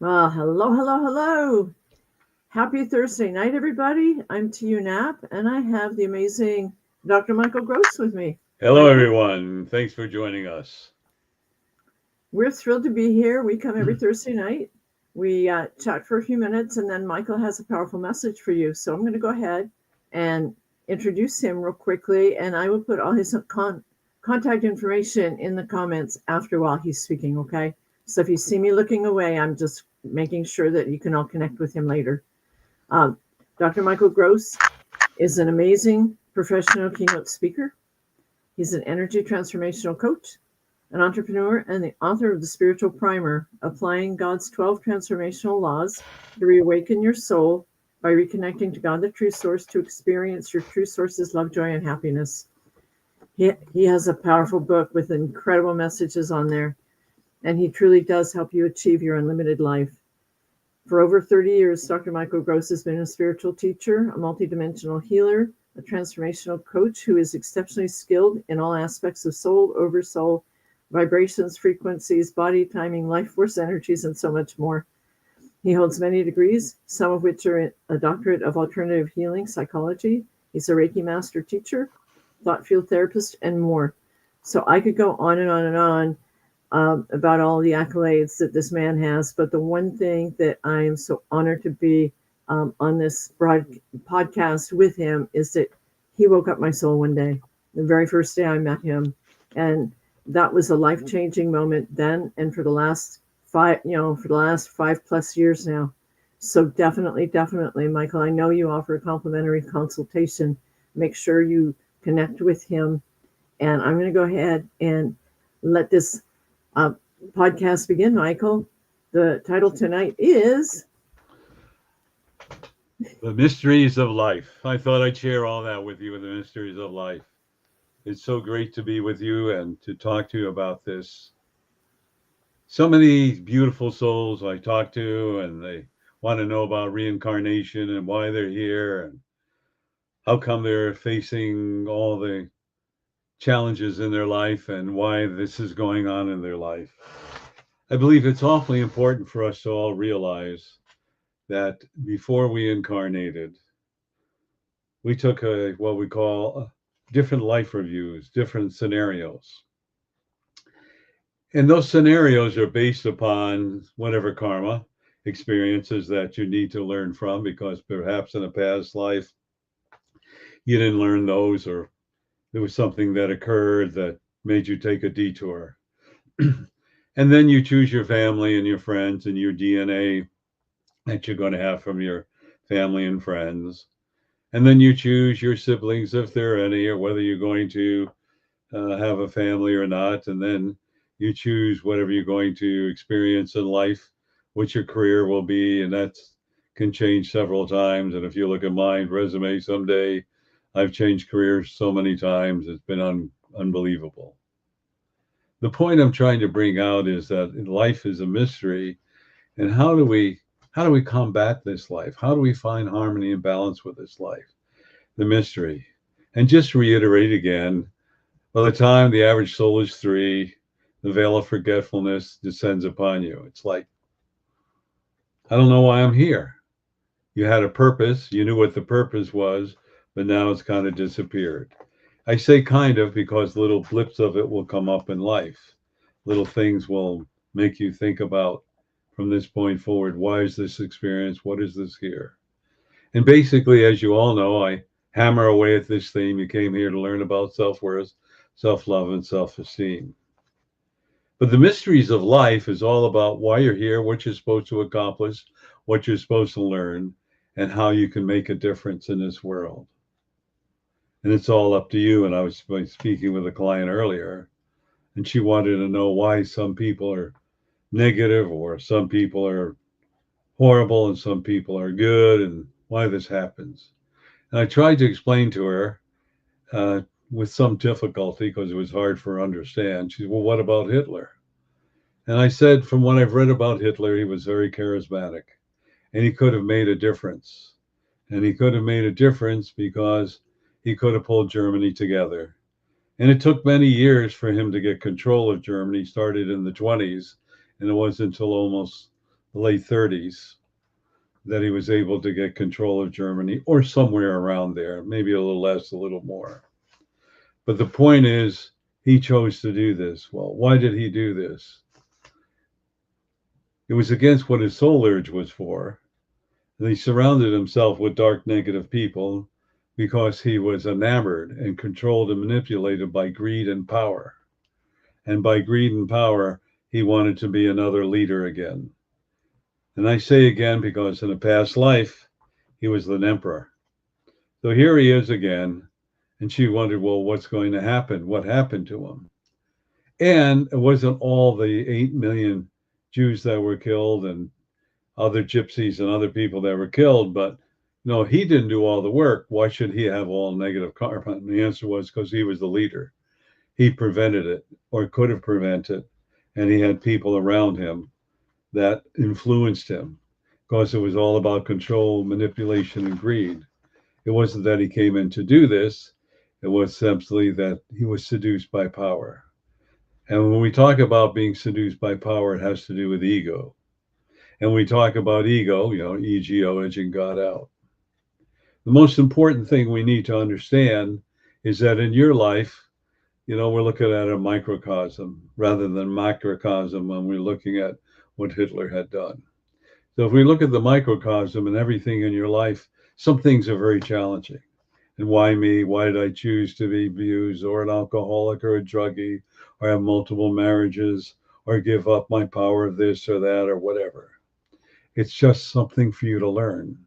Well, hello, hello, hello. Happy Thursday night, everybody. I'm TU Knapp, and I have the amazing Dr. Michael Gross with me. Hello, Michael, everyone. Thanks for joining us. we're thrilled to be here. We come every Thursday night. We chat for a few minutes, and then Michael has a powerful message for you. So I'm going to go ahead and introduce him real quickly, and I will put all his contact information in the comments after while he's speaking, okay? So if you see me looking away, I'm just making sure that you can all connect with him later. Um, Dr. Michael Gross is an amazing professional keynote speaker. He's an energy transformational coach, an entrepreneur, and the author of The Spiritual Primer, Applying God's 12 Transformational Laws to Reawaken Your Soul by Reconnecting to God, the True Source, to experience your true source's love, joy, and happiness. He has a powerful book with incredible messages on there, and he truly does help you achieve your unlimited life. For over 30 years, Dr. Michael Gross has been a spiritual teacher, a multidimensional healer, a transformational coach who is exceptionally skilled in all aspects of soul, oversoul, vibrations, frequencies, body timing, life force energies, and so much more. He holds many degrees, some of which are a doctorate of alternative healing psychology. He's a Reiki master teacher, thought field therapist, and more. So I could go on and on and on about all the accolades that this man has. But the one thing that I am so honored to be on this podcast with him is that he woke up my soul one day, the very first day I met him. And that was a life changing moment then. And for the last for the last 5+ years now. So definitely, definitely, Michael, I know you offer a complimentary consultation. Make sure you connect with him. And I'm going to go ahead and let this uh, podcast begin, Michael. The title tonight is The mysteries of life. I thought I'd share all that with you, the mysteries of life. It's so great to be with you and to talk to you about this. So many beautiful souls I talk to, and they want to know about reincarnation and why they're here and how come they're facing all the challenges in their life and why this is going on in their life. I believe it's awfully important for us to all realize that before we incarnated, we took what we call different life reviews, different scenarios. And those scenarios are based upon whatever karma experiences that you need to learn from, because perhaps in a past life you didn't learn those, or there was something that occurred that made you take a detour. And then you choose your family and your friends and your DNA that you're going to have from your family and friends. And then you choose your siblings, if there are any, or whether you're going to have a family or not. And then you choose whatever you're going to experience in life, what your career will be. And that can change several times. And if you look at my resume someday, I've changed careers so many times. It's been unbelievable. The point I'm trying to bring out is that life is a mystery. And how do we combat this life? How do we find harmony and balance with this life? The mystery. And just to reiterate again, by the time the average soul is 3, the veil of forgetfulness descends upon you. It's like, I don't know why I'm here. You had a purpose, you knew what the purpose was, but now it's kind of disappeared. I say kind of because little blips of it will come up in life. Little things will make you think about, from this point forward, why is this experience? What is this here? And basically, as you all know, I hammer away at this theme. You came here to learn about self-worth, self-love, and self-esteem. But the mysteries of life is all about why you're here, what you're supposed to accomplish, what you're supposed to learn, and how you can make a difference in this world. And it's all up to you. And I was speaking with a client earlier, and she wanted to know why some people are negative, or some people are horrible, and some people are good, and why this happens. And I tried to explain to her uh, with some difficulty, because it was hard for her to understand. She said, well, what about Hitler? And I said, from what I've read about Hitler, he was very charismatic and he could have made a difference. And he could have made a difference because he could have pulled Germany together. And it took many years for him to get control of Germany. He started in the 20s, and it wasn't until almost late 30s that he was able to get control of Germany, or somewhere around there, maybe a little less, a little more. But the point is, he chose to do this. Well, why did he do this? It was against what his soul urge was for. And he surrounded himself with dark, negative people because he was enamored and controlled and manipulated by greed and power. And by greed and power, he wanted to be another leader again. And I say again because in a past life, he was an emperor. So here he is again. And she wondered, well, what's going to happen? What happened to him? And it wasn't all the 8 million Jews that were killed and other gypsies and other people that were killed, but no, he didn't do all the work. Why should he have all negative karma? And the answer was because he was the leader. He prevented it, or could have prevented it, and he had people around him that influenced him because it was all about control, manipulation, and greed. It wasn't that he came in to do this. It was simply that he was seduced by power. And when we talk about being seduced by power, it has to do with ego. And we talk about ego, ego, edging God out. The most important thing we need to understand is that in your life, we're looking at a microcosm rather than macrocosm when we're looking at what Hitler had done. So if we look at the microcosm and everything in your life, some things are very challenging. And why me? Why did I choose to be abused or an alcoholic or a druggie or have multiple marriages or give up my power of this or that or whatever? It's just something for you to learn.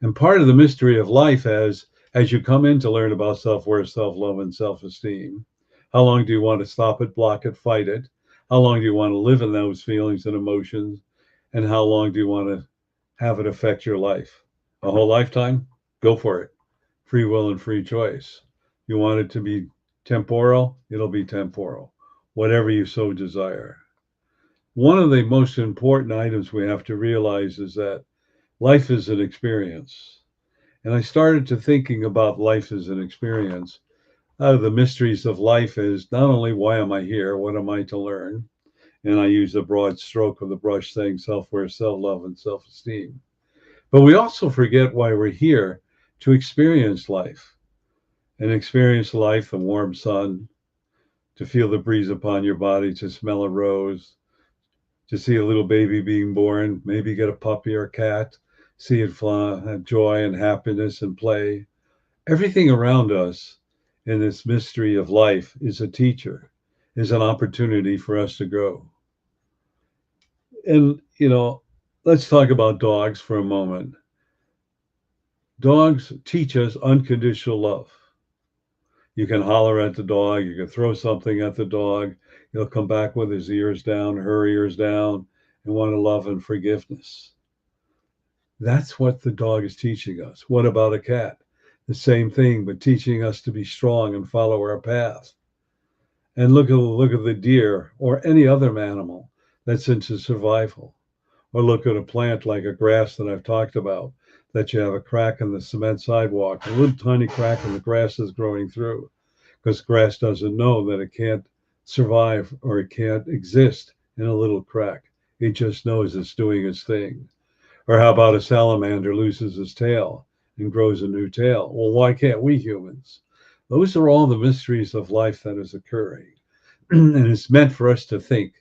And part of the mystery of life as you come in to learn about self-worth, self-love, and self-esteem, how long do you want to stop it, block it, fight it? How long do you want to live in those feelings and emotions? And how long do you want to have it affect your life? A whole lifetime? Go for it. Free will and free choice. You want it to be temporal? It'll be temporal. Whatever you so desire. One of the most important items we have to realize is that life is an experience. And I started to thinking about life as an experience. Out of the mysteries of life is not only why am I here, what am I to learn? And I use the broad stroke of the brush saying self-worth, self-love, and self-esteem. But we also forget why we're here, to experience life. And experience life, the warm sun, to feel the breeze upon your body, to smell a rose, to see a little baby being born, maybe get a puppy or a cat, see it fly, have joy and happiness and play. Everything around us in this mystery of life is a teacher, is an opportunity for us to grow. And, let's talk about dogs for a moment. Dogs teach us unconditional love. You can holler at the dog, you can throw something at the dog, he'll come back with his ears down, her ears down, and want to love and forgiveness. That's what the dog is teaching us. What about a cat? The same thing, but teaching us to be strong and follow our path. And look at the deer or any other animal that's into survival. Or look at a plant like a grass that I've talked about, that you have a crack in the cement sidewalk, a little tiny crack and the grass is growing through, because grass doesn't know that it can't survive or it can't exist in a little crack. It just knows it's doing its thing. Or how about a salamander loses his tail and grows a new tail? Well, why can't we humans? Those are all the mysteries of life that is occurring. And it's meant for us to think.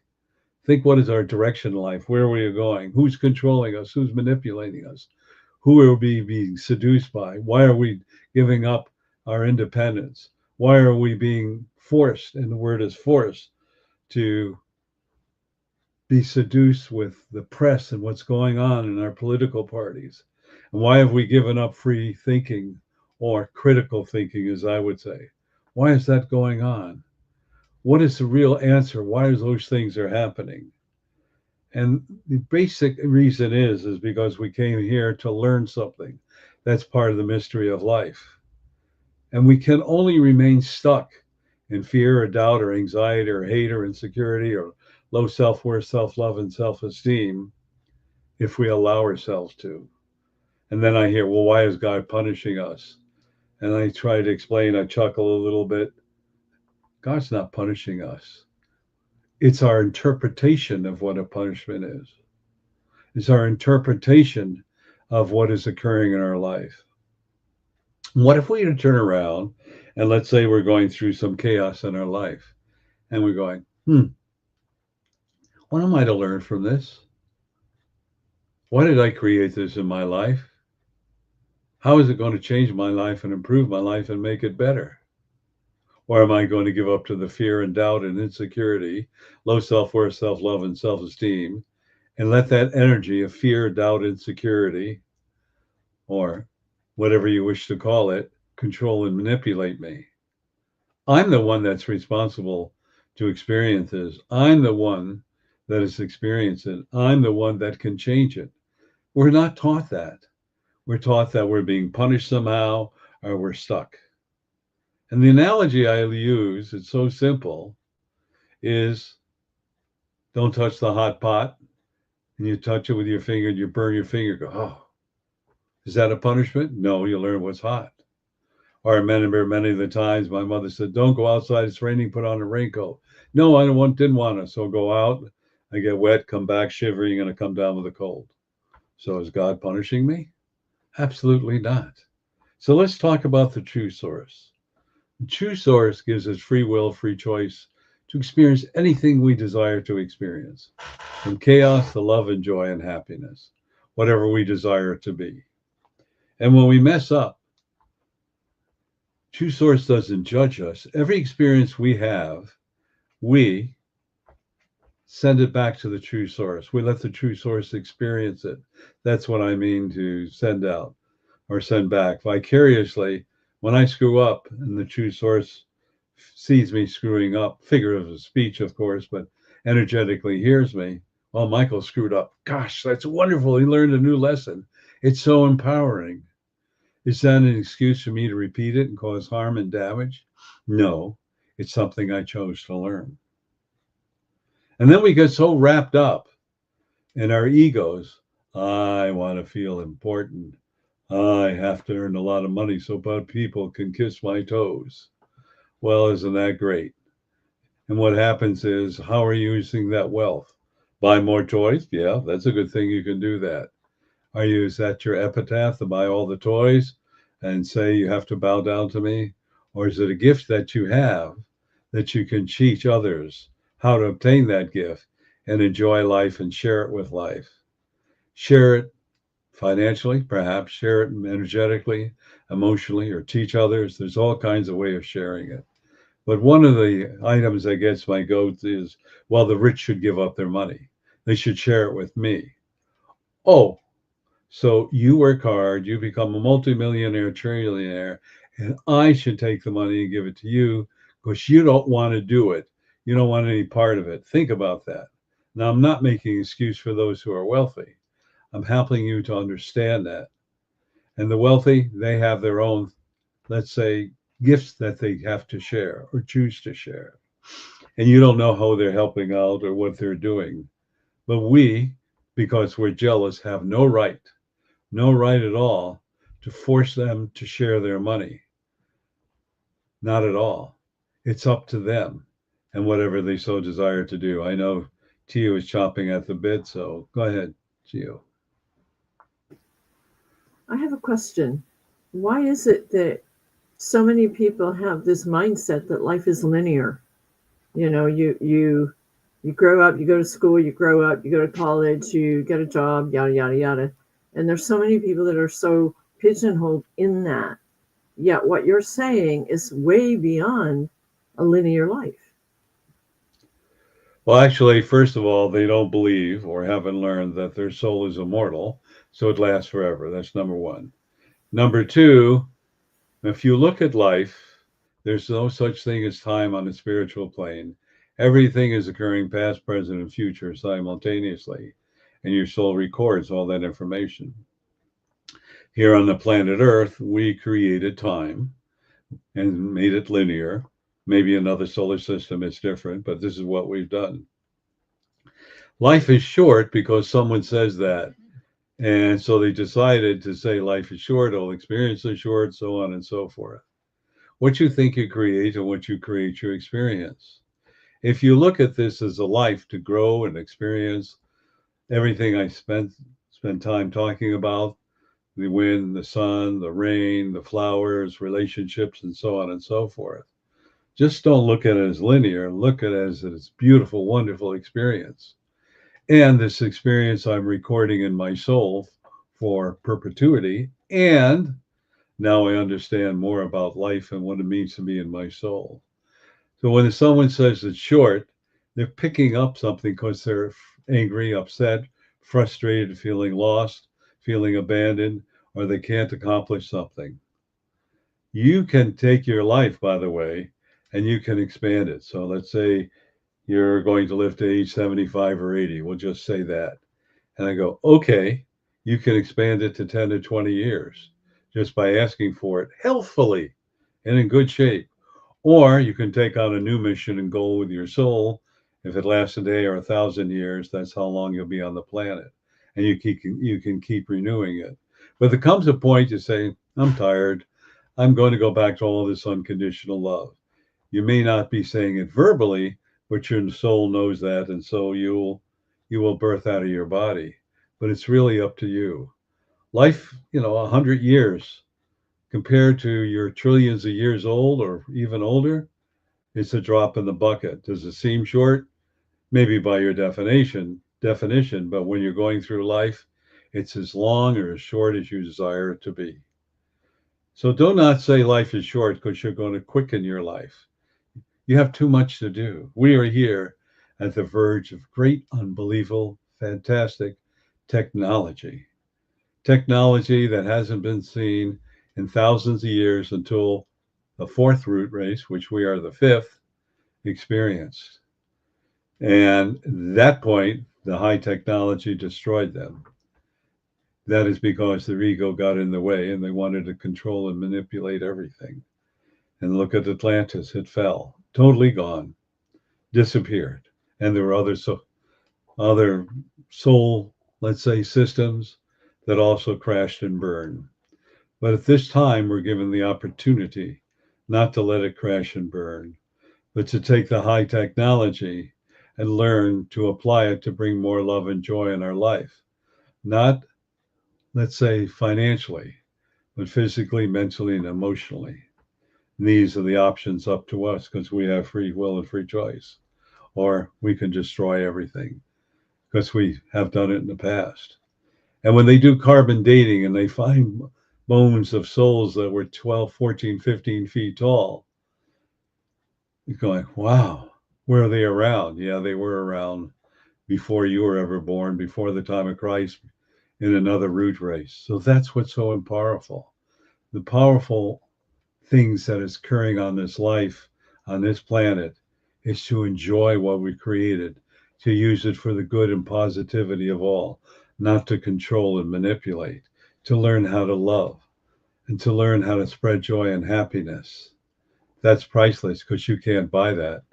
Think, what is our direction in life? Where are we going? Who's controlling us? Who's manipulating us? Who are we being seduced by? Why are we giving up our independence? Why are we being forced, and the word is forced, to be seduced with the press and what's going on in our political parties? And why have we given up free thinking, or critical thinking, as I would say? Why is that going on? What is the real answer? Why those things are happening? And the basic reason is because we came here to learn something. That's part of the mystery of life. And we can only remain stuck in fear or doubt or anxiety or hate or insecurity or low self-worth, self-love, and self-esteem if we allow ourselves to. And then I hear, well, why is God punishing us? And I try to explain, I chuckle a little bit. God's not punishing us. It's our interpretation of what a punishment is. It's our interpretation of what is occurring in our life. What if we were to turn around and let's say we're going through some chaos in our life and we're going, what am I to learn from this? Why did I create this in my life? How is it going to change my life and improve my life and make it better? Or am I going to give up to the fear and doubt and insecurity, low self-worth, self-love, and self-esteem, and let that energy of fear, doubt, insecurity, or whatever you wish to call it, control and manipulate me? I'm the one that's responsible to experience this. I'm the one that has experienced it. I'm the one that can change it. We're not taught that. We're taught that we're being punished somehow or we're stuck. And the analogy I use, it's so simple, is don't touch the hot pot and you touch it with your finger and you burn your finger. Go, oh, is that a punishment? No, you learn what's hot. Or I remember many of the times my mother said, don't go outside, it's raining, put on a raincoat. No, I didn't want to. So go out, I get wet, come back shivering, and I come down with a cold. So is God punishing me? Absolutely not. So let's talk about the true source. The true source gives us free will, free choice to experience anything we desire to experience, from chaos to love and joy and happiness, whatever we desire it to be. And when we mess up, true source doesn't judge us. Every experience we have, we send it back to the true source. We let the true source experience it. That's what I mean to send out or send back vicariously. When I screw up and the true source sees me screwing up, figurative of speech, of course, but energetically hears me, well, Michael screwed up. Gosh, that's wonderful. He learned a new lesson. It's so empowering. Is that an excuse for me to repeat it and cause harm and damage? No, it's something I chose to learn. And then we get so wrapped up in our egos. I want to feel important. I have to earn a lot of money so bad people can kiss my toes. Well, isn't that great? And what happens is, how are you using that wealth? Buy more toys? Yeah, that's a good thing. You can do that. Is that your epitaph to buy all the toys and say you have to bow down to me? Or is it a gift that you have that you can teach others how to obtain that gift and enjoy life and share it with life? Share it financially, perhaps share it energetically, emotionally, or teach others. There's all kinds of ways of sharing it. But one of the items that gets my goat is, well, the rich should give up their money. They should share it with me. Oh, so you work hard, you become a multimillionaire, trillionaire, and I should take the money and give it to you because you don't want to do it. You don't want any part of it. Think about that. Now, I'm not making an excuse for those who are wealthy. I'm helping you to understand that. And the wealthy, they have their own, let's say, gifts that they have to share or choose to share. And you don't know how they're helping out or what they're doing. But we, because we're jealous, have no right at all to force them to share their money. Not at all. It's up to them and whatever they so desire to do. I know Tio is chomping at the bit, so go ahead, Tio. I have a question. Why is it that so many people have this mindset that life is linear? You know, you grow up, you go to school, you grow up, you go to college, you get a job, yada yada yada. And there's so many people that are so pigeonholed in that. Yet what you're saying is way beyond a linear life. Well, actually, first of all, they don't believe or haven't learned that their soul is immortal, so it lasts forever. That's number one. Number two, if you look at life, there's no such thing as time on the spiritual plane. Everything is occurring past, present, and future simultaneously, and your soul records all that information. Here on the planet Earth, we created time and made it linear. Maybe another solar system is different, but this is what we've done. Life is short because someone says that. And so they decided to say life is short, all experience is short, so on and so forth. What you think you create and what you create, you experience. If you look at this as a life to grow and experience, everything I spend time talking about, the wind, the sun, the rain, the flowers, relationships, and so on and so forth. Just don't look at it as linear. Look at it as this beautiful, wonderful experience. And this experience I'm recording in my soul for perpetuity. And now I understand more about life and what it means to be in my soul. So when someone says it's short, they're picking up something because they're angry, upset, frustrated, feeling lost, feeling abandoned, or they can't accomplish something. You can take your life, by the way, and you can expand it. So let's say you're going to live to age 75 or 80. We'll just say that. And I go, okay, you can expand it to 10 to 20 years just by asking for it healthfully and in good shape. Or you can take on a new mission and goal with your soul. If it lasts a day or 1,000 years, that's how long you'll be on the planet. And you can keep renewing it. But there comes a point you say, I'm tired. I'm going to go back to all this unconditional love. You may not be saying it verbally, but your soul knows that, and so you will birth out of your body. But it's really up to you. Life, 100 years compared to your trillions of years old or even older, it's a drop in the bucket. Does it seem short? Maybe by your definition, but when you're going through life, it's as long or as short as you desire it to be. So do not say life is short because you're going to quicken your life. You have too much to do. We are here at the verge of great, unbelievable, fantastic technology. Technology that hasn't been seen in thousands of years until the fourth root race, which we are the fifth, experienced. And at that point, the high technology destroyed them. That is because their ego got in the way and they wanted to control and manipulate everything. And look at Atlantis, it fell, totally gone, disappeared. And there were other soul, let's say, systems that also crashed and burned. But at this time, we're given the opportunity not to let it crash and burn, but to take the high technology and learn to apply it to bring more love and joy in our life. Not, let's say, financially, but physically, mentally, and emotionally. And these are the options up to us because we have free will and free choice. Or we can destroy everything because we have done it in the past. And when they do carbon dating and they find bones of souls that were 12, 14, 15 feet tall, you're going, wow, were they around? Yeah, they were around before you were ever born, before the time of Christ, in another root race. So that's what's so powerful. The powerful things that is occurring on this life, on this planet, is to enjoy what we created, to use it for the good and positivity of all, not to control and manipulate, to learn how to love and to learn how to spread joy and happiness. That's priceless because you can't buy that.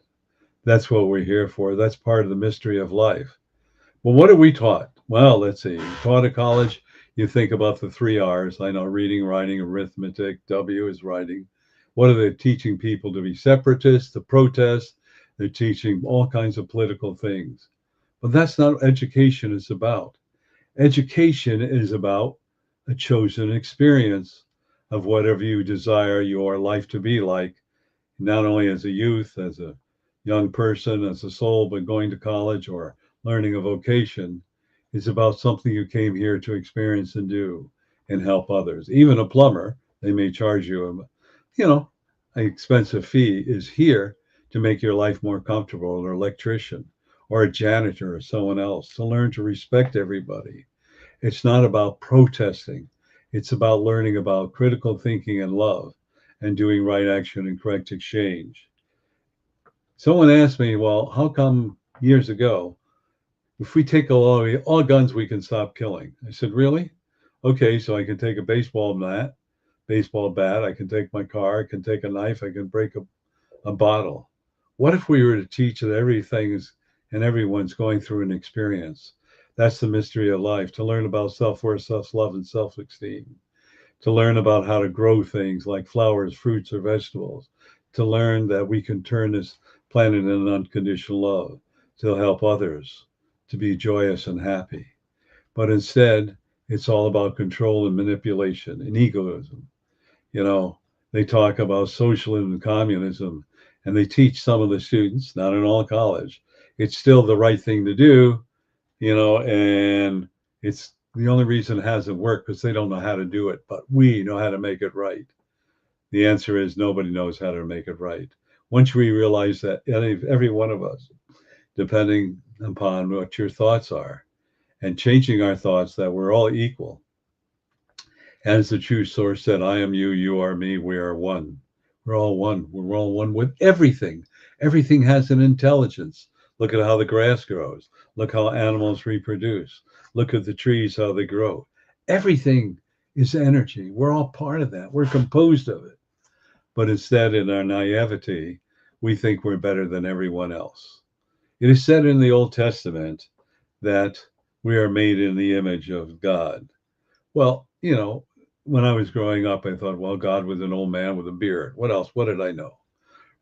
That's what we're here for. That's part of the mystery of life. Well, what are we taught? Well, let's see. Taught at college, you think about the 3 R's. I know reading, writing, arithmetic. W is writing. What are they teaching people to be separatists, to protest? They're teaching all kinds of political things. But that's not what education is about. Education is about a chosen experience of whatever you desire your life to be like, not only as a youth, as a young person, as a soul, but going to college or learning a vocation is about something you came here to experience and do and help others. Even a plumber, they may charge you an expensive fee, is here to make your life more comfortable, or an electrician or a janitor or someone else, to learn to respect everybody. It's not about protesting. It's about learning about critical thinking and love and doing right action and correct exchange. Someone asked me, well, how come years ago, if we take away all guns, we can stop killing? I said, really? Okay, so I can take a baseball bat, I can take my car, I can take a knife, I can break a bottle. What if we were to teach that and everyone's going through an experience? That's the mystery of life, to learn about self-worth, self-love, and self-esteem, to learn about how to grow things like flowers, fruits, or vegetables, to learn that we can turn this planet into unconditional love, to help others, to be joyous and happy. But instead, it's all about control and manipulation and egoism. You know, they talk about socialism and communism, and they teach some of the students, not in all college, it's still the right thing to do, and it's the only reason it hasn't worked because they don't know how to do it, but we know how to make it right. The answer is nobody knows how to make it right. Once we realize that every one of us, depending upon what your thoughts are, and changing our thoughts that we're all equal. As the true source said, I am you, you are me, we are one. We're all one. We're all one with everything. Everything has an intelligence. Look at how the grass grows. Look how animals reproduce. Look at the trees, how they grow. Everything is energy. We're all part of that. We're composed of it. But instead, in our naivety, we think we're better than everyone else. It is said in the Old Testament that we are made in the image of God. Well, when I was growing up, I thought, well, God was an old man with a beard. What else? What did I know?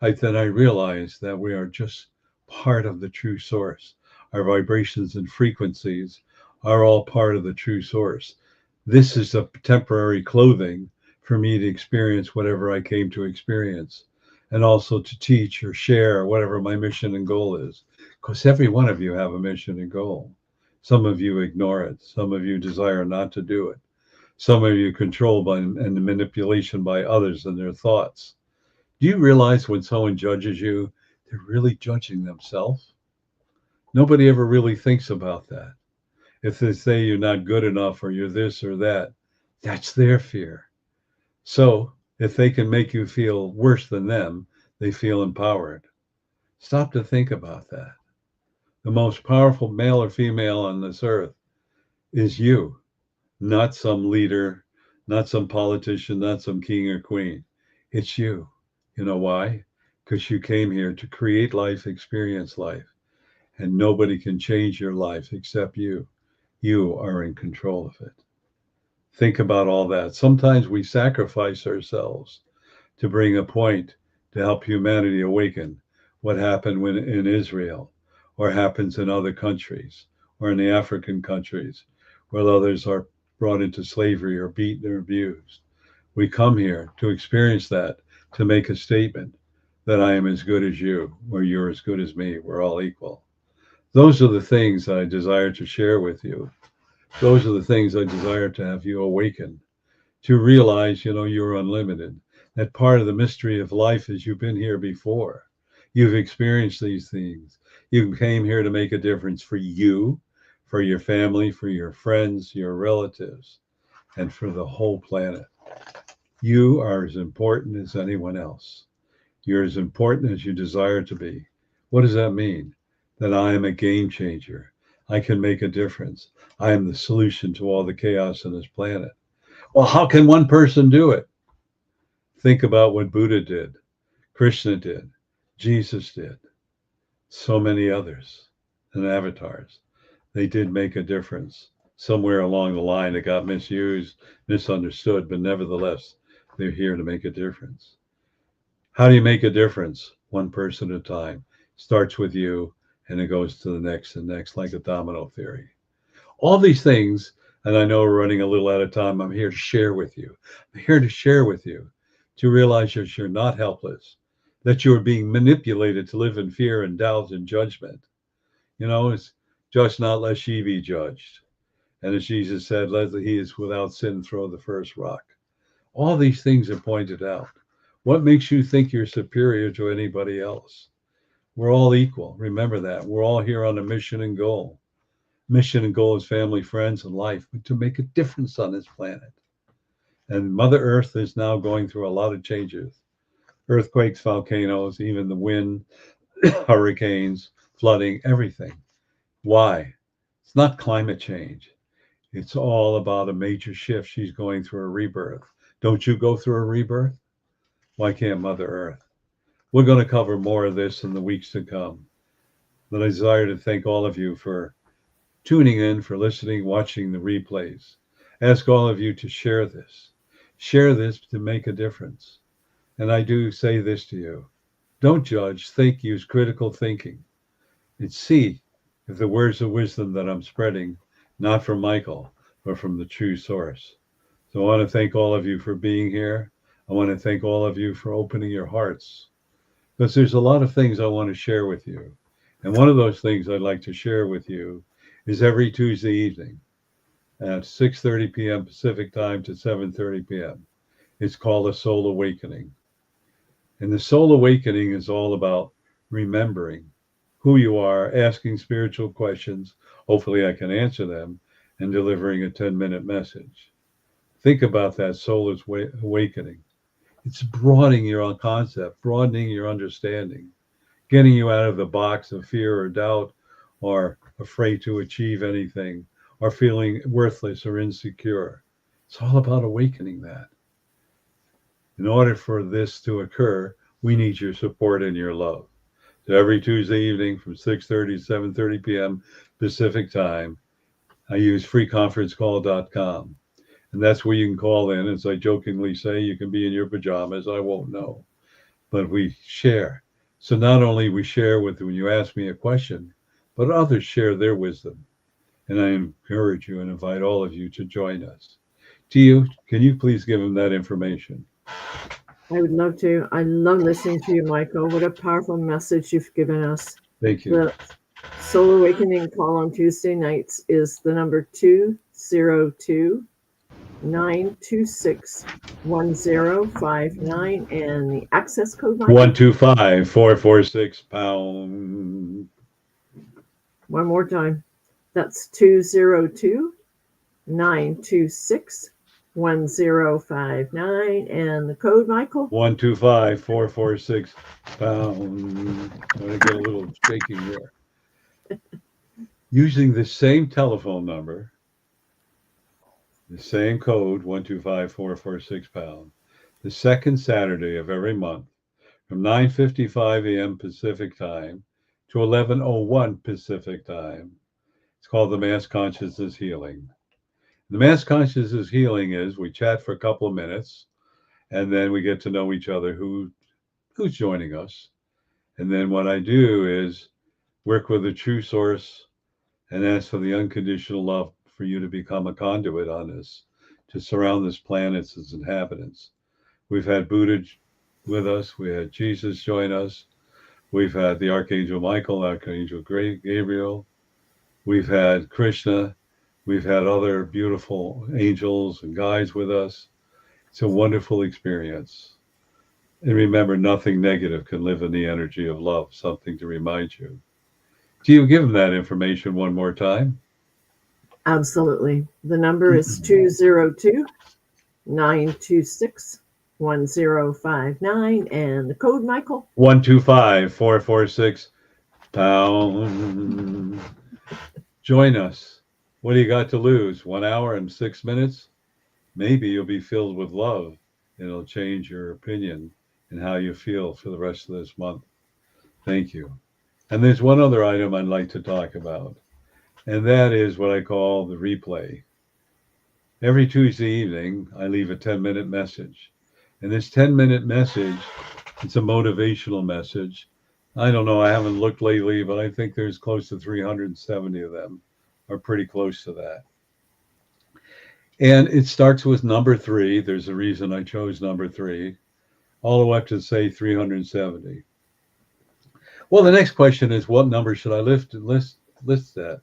Then I realized that we are just part of the true source. Our vibrations and frequencies are all part of the true source. This is a temporary clothing for me to experience whatever I came to experience, and also to teach or share whatever my mission and goal is. Because every one of you have a mission and goal. Some of you ignore it. Some of you desire not to do it. Some of you controlled by and the manipulation by others and their thoughts. Do you realize when someone judges you, they're really judging themselves? Nobody ever really thinks about that. If they say you're not good enough or you're this or that, that's their fear. So if they can make you feel worse than them, they feel empowered. Stop to think about that. The most powerful male or female on this earth is you, not some leader, not some politician, not some king or queen. It's you. You know why? Because you came here to create life, experience life, and nobody can change your life except you. You are in control of it. Think about all that. Sometimes we sacrifice ourselves to bring a point to help humanity awaken. What happened when in Israel, or happens in other countries, or in the African countries, where others are brought into slavery or beaten or abused. We come here to experience that, to make a statement that I am as good as you, or you're as good as me. We're all equal. Those are the things I desire to share with you. Those are the things I desire to have you awaken, to realize, you're unlimited. That part of the mystery of life is you've been here before. You've experienced these things. You came here to make a difference for you, for your family, for your friends, your relatives, and for the whole planet. You are as important as anyone else. You're as important as you desire to be. What does that mean? That I am a game changer. I can make a difference. I am the solution to all the chaos on this planet. Well, how can one person do it? Think about what Buddha did, Krishna did, Jesus did, so many others and avatars. They did make a difference. Somewhere along the line, it got misused, misunderstood, but nevertheless, they're here to make a difference. How do you make a difference? One person at a time. Starts with you, and it goes to the next and next, like a domino theory. All these things, and I know we're running a little out of time, I'm here to share with you. I'm here to share with you to realize that you're not helpless, that you're being manipulated to live in fear and doubt and judgment. It's judge not lest ye be judged. And as Jesus said, let he is without sin throw the first rock. All these things are pointed out. What makes you think you're superior to anybody else? We're all equal. Remember that. We're all here on a mission and goal. Mission and goal is family, friends, and life, but to make a difference on this planet. And Mother Earth is now going through a lot of changes. Earthquakes, volcanoes, even the wind, hurricanes, flooding, everything. Why? It's not climate change. It's all about a major shift. She's going through a rebirth. Don't you go through a rebirth? Why can't Mother Earth? We're going to cover more of this in the weeks to come. But I desire to thank all of you for tuning in, for listening, watching the replays. Ask all of you to share this. Share this to make a difference. And I do say this to you. Don't judge, think, use critical thinking. And see with the words of wisdom that I'm spreading, not from Michael, but from the true source. So I want to thank all of you for being here. I want to thank all of you for opening your hearts, because there's a lot of things I want to share with you. And one of those things I'd like to share with you is every Tuesday evening at 6:30 p.m. Pacific time to 7:30 p.m. It's called a Soul Awakening. And the Soul Awakening is all about remembering who you are, asking spiritual questions. Hopefully I can answer them, and delivering a 10-minute message. Think about that soul awakening. It's broadening your own concept, broadening your understanding, getting you out of the box of fear or doubt or afraid to achieve anything or feeling worthless or insecure. It's all about awakening that. In order for this to occur, we need your support and your love. So every Tuesday evening from 6:30 to 7:30 p.m. Pacific time, I use freeconferencecall.com. And that's where you can call in. As I jokingly say, you can be in your pajamas. I won't know. But we share. So not only we share with when you ask me a question, but others share their wisdom. And I encourage you and invite all of you to join us. Tio, can you please give them that information? I would love to. I love listening to you, Michael. What a powerful message you've given us. Thank you. The Soul Awakening call on Tuesday nights is the number 202-926-1059, and the access code, Michael? 125-446-pound. One more time. That's 202-926-1059, and the code, Michael? 125-446-pound. I'm going to get a little shaking there. Using the same telephone number, the same code, 125-446-pound, the second Saturday of every month from 9:55 a.m. Pacific time to 11:01 Pacific time. It's called the Mass Consciousness Healing. The Mass Consciousness Healing is we chat for a couple of minutes, and then we get to know each other, who's joining us. And then what I do is work with the true source and ask for the unconditional love for you to become a conduit on this, to surround this planet as its inhabitants. We've had Buddha with us. We had Jesus join us. We've had the Archangel Michael, Archangel Gabriel. We've had Krishna. We've had other beautiful angels and guides with us. It's a wonderful experience. And remember, nothing negative can live in the energy of love, something to remind you. Do you give them that information one more time? Absolutely. The number is 202-926-1059, and the code, Michael? 125-446-pound. Join us. What do you got to lose? 1 hour and 6 minutes? Maybe you'll be filled with love. It'll change your opinion and how you feel for the rest of this month. Thank you. And there's one other item I'd like to talk about, and that is what I call the replay. Every Tuesday evening, I leave a 10-minute message. And this 10-minute message, it's a motivational message. I don't know, I haven't looked lately, but I think there's close to 370 of them, or pretty close to that. And it starts with number 3. There's a reason I chose number 3, all the way up to say 370. Well, the next question is, what number should I list that,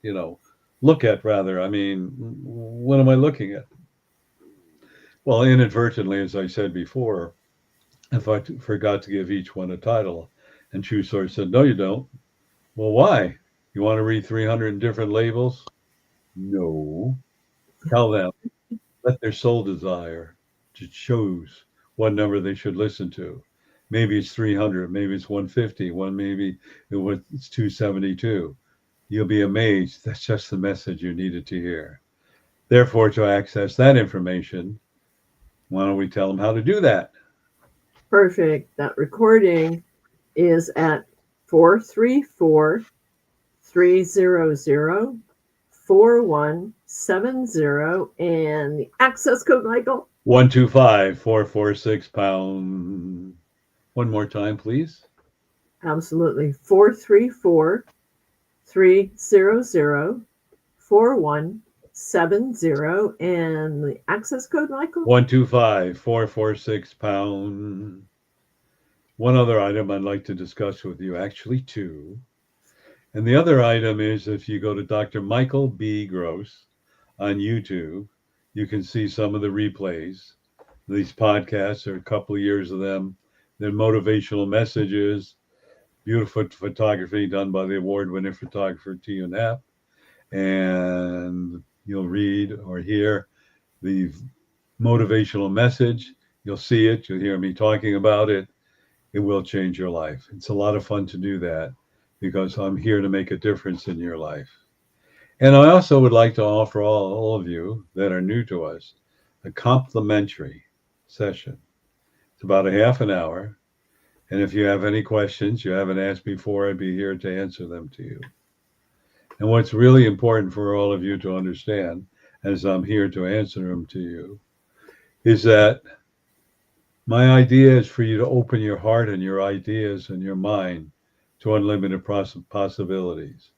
look at rather? I mean, what am I looking at? Well, inadvertently, as I said before, if I forgot to give each one a title, and True Source said, no, you don't. Well, why? You want to read 300 different labels? No. Tell them, let their soul desire to choose what number they should listen to. Maybe it's 300, maybe it's 150, maybe it's 272. You'll be amazed. That's just the message you needed to hear. Therefore, to access that information, why don't we tell them how to do that? Perfect. That recording is at 434-300-4170, and the access code, Michael? 125-446-pound. One more time, please. Absolutely. 434 300-4170. And the access code, Michael? 125-446-pound. One other item I'd like to discuss with you, actually two. And the other item is if you go to Dr. Michael B. Gross on YouTube, you can see some of the replays. These podcasts are a couple of years of them. They're motivational messages, beautiful photography done by the award-winning photographer Tia Knapp. And you'll read or hear the motivational message. You'll see it. You'll hear me talking about it. It will change your life. It's a lot of fun to do that because I'm here to make a difference in your life. And I also would like to offer all of you that are new to us a complimentary session. It's about a half an hour. And if you have any questions you haven't asked before, I'd be here to answer them to you. And what's really important for all of you to understand, as I'm here to answer them to you, is that my idea is for you to open your heart and your ideas and your mind to unlimited possibilities.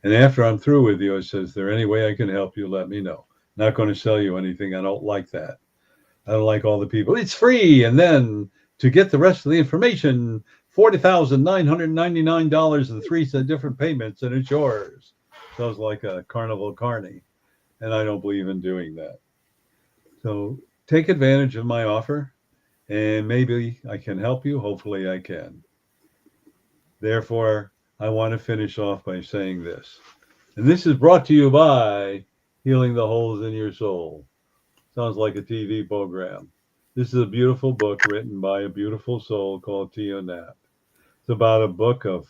And after I'm through with you, I say, is there any way I can help you? Let me know. Not going to sell you anything. I don't like that. I don't like all the people. It's free. And then to get the rest of the information, $40,999 and 3 different payments, and it's yours. Sounds like a carnival carny. And I don't believe in doing that. So take advantage of my offer. And maybe I can help you. Hopefully I can. Therefore, I want to finish off by saying this. And this is brought to you by Healing the Holes in Your Soul. Sounds like a TV program. This is a beautiful book written by a beautiful soul called Tia Knapp. It's about a book of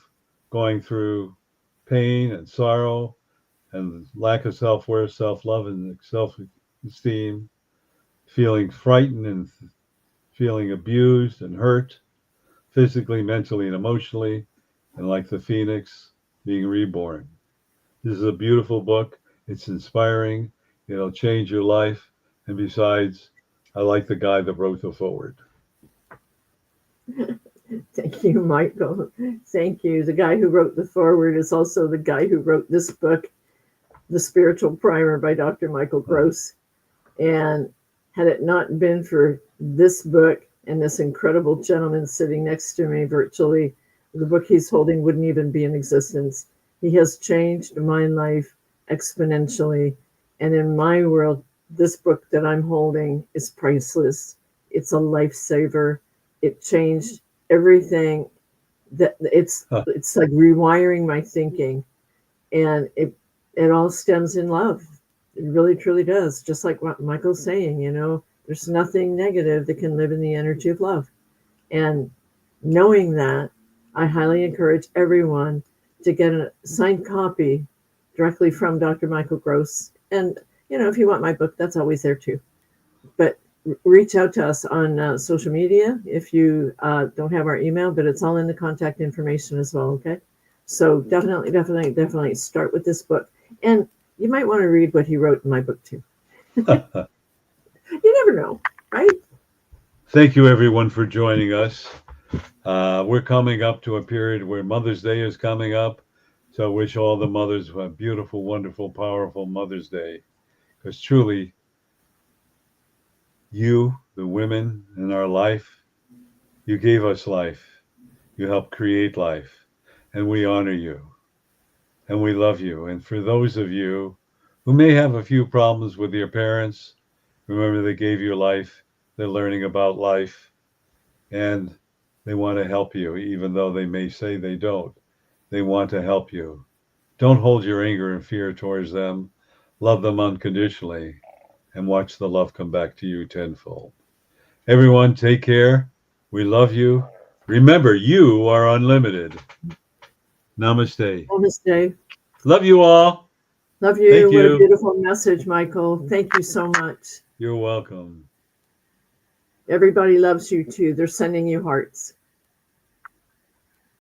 going through pain and sorrow and lack of self-worth, self-love, and self-esteem, feeling frightened and feeling abused and hurt, physically, mentally, and emotionally, and like the phoenix, being reborn. This is a beautiful book. It's inspiring. It'll change your life. And besides, I like the guy that wrote the foreword. Thank you, Michael. Thank you. The guy who wrote the foreword is also the guy who wrote this book, The Spiritual Primer by Dr. Michael Gross. And had it not been for this book and this incredible gentleman sitting next to me virtually, the book he's holding wouldn't even be in existence. He has changed my life exponentially. And in my world, this book that I'm holding is priceless. It's a lifesaver. It changed everything. It's like rewiring my thinking. And it all stems in love. It really, truly does. Just like what Michael's saying, there's nothing negative that can live in the energy of love. And knowing that, I highly encourage everyone to get a signed copy directly from Dr. Michael Gross. And, if you want my book, that's always there too. But reach out to us on social media if you don't have our email, but it's all in the contact information as well, okay? So definitely start with this book. And you might want to read what he wrote in my book too. You never know, right? Thank you, everyone, for joining us. We're coming up to a period where Mother's Day is coming up. So I wish all the mothers a beautiful, wonderful, powerful Mother's Day. Because truly, you, the women in our life, you gave us life. You helped create life. And we honor you. And we love you. And for those of you who may have a few problems with your parents, remember they gave you life. They're learning about life. And they want to help you, even though they may say they don't. They want to help you. Don't hold your anger and fear towards them. Love them unconditionally and watch the love come back to you tenfold. Everyone, take care. We love you. Remember, you are unlimited. Namaste. Namaste. Love you all. Love you. Thank What you. a beautiful message, Michael. Thank you so much. You're welcome. Everybody loves you too. They're sending you hearts.